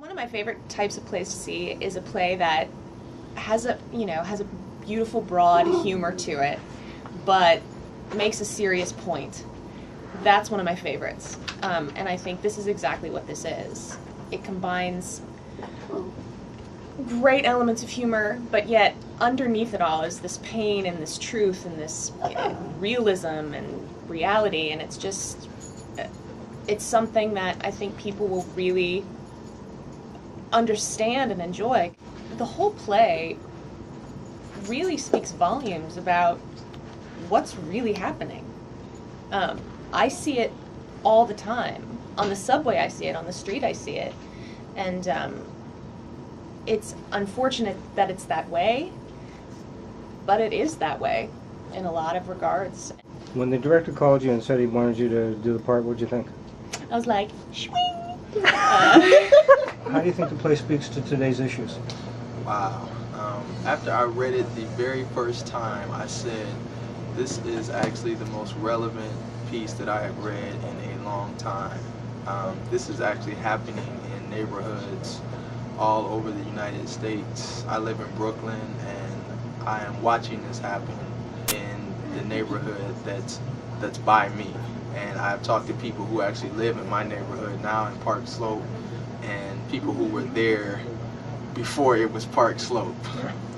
One of my favorite types of plays to see is a play that has a beautiful broad humor to it, but makes a serious point. That's one of my favorites, and I think this is exactly what this is. It combines great elements of humor, but yet underneath it all is this pain and this truth and this realism and reality, and it's something that I think people will really understand and enjoy. The whole play really speaks volumes about what's really happening. I see it all the time. On the subway I see it, on the street I see it. And it's unfortunate that it's that way, but it is that way in a lot of regards. When the director called you and said he wanted you to do the part, what'd you think? I was like, swing! How do you think the play speaks to today's issues? Wow. After I read it the very first time, I said, this is actually the most relevant piece that I have read in a long time. This is actually happening in neighborhoods all over the United States. I live in Brooklyn, and I am watching this happen in the neighborhood that's by me. And I've talked to people who actually live in my neighborhood now in Park Slope, and people who were there before it was Park Slope.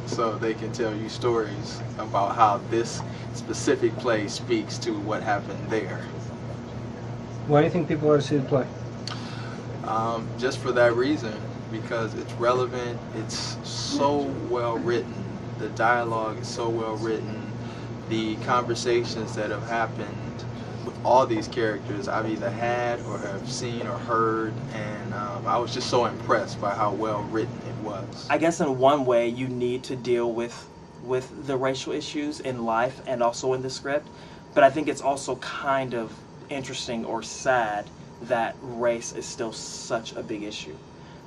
So they can tell you stories about how this specific play speaks to what happened there. Why do you think people ought to see the play? Just for that reason, because it's relevant, it's so well written, the dialogue is so well written, the conversations that have happened with all these characters I've either had or have seen or heard, and I was just so impressed by how well written it was. I guess in one way you need to deal with the racial issues in life and also in the script, but I think it's also kind of interesting or sad that race is still such a big issue,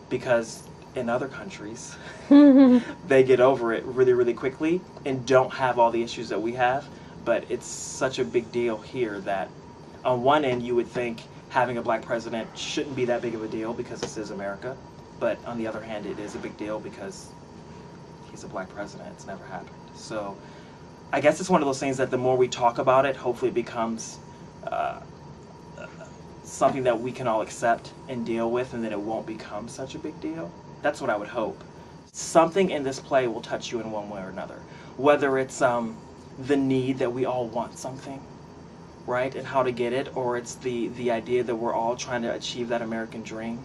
because in other countries they get over it really, really quickly and don't have all the issues that we have. But it's such a big deal here that on one end you would think having a black president shouldn't be that big of a deal because this is America, but on the other hand it is a big deal because he's a black president. It's never happened. So I guess it's one of those things that the more we talk about it, hopefully it becomes something that we can all accept and deal with, and then it won't become such a big deal. That's what I would hope. Something in this play will touch you in one way or another, whether it's the need that we all want something, right, and how to get it, or it's the idea that we're all trying to achieve that American dream.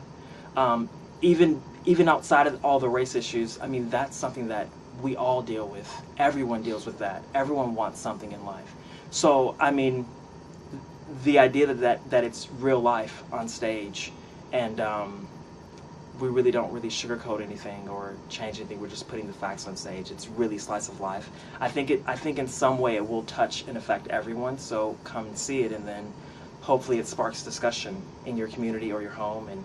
Even outside of all the race issues, I mean, that's something that we all deal with. Everyone deals with that. Everyone wants something in life. So, I mean, the idea that it's real life on stage, and we really don't sugarcoat anything or change anything. We're just putting the facts on stage. It's really slice of life. I think in some way it will touch and affect everyone. So come and see it, and then hopefully it sparks discussion in your community or your home, and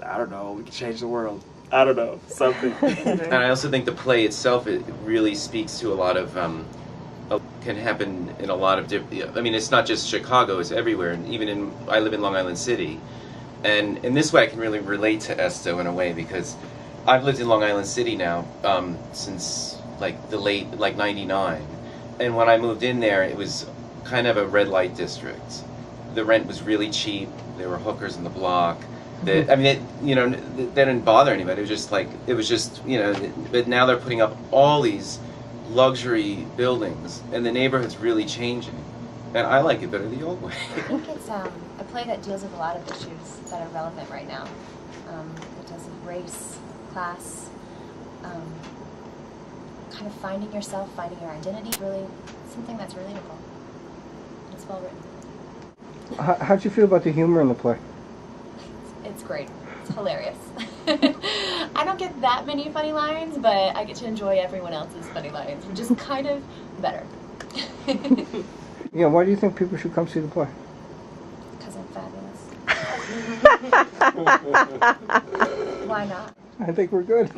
I don't know, we can change the world. I don't know, something. And I also think the play itself, it really speaks to a lot of can happen in a lot of different. I mean, it's not just Chicago; it's everywhere. And even I live in Long Island City. And in this way I can really relate to Esto in a way, because I've lived in Long Island City now since like the late, like 99. And when I moved in there, it was kind of a red light district. The rent was really cheap. There were hookers in the block. They didn't bother anybody. It was just, but now they're putting up all these luxury buildings, and the neighborhood's really changing. And I like it better the old way. I think it's a play that deals with a lot of issues that are relevant right now. It deals with race, class, kind of finding yourself, finding your identity. Really, something that's relatable. It's well written. How'd you feel about the humor in the play? It's great. It's hilarious. I don't get that many funny lines, but I get to enjoy everyone else's funny lines, which is kind of better. Yeah, why do you think people should come see the play? Because I'm fabulous. Why not? I think we're good.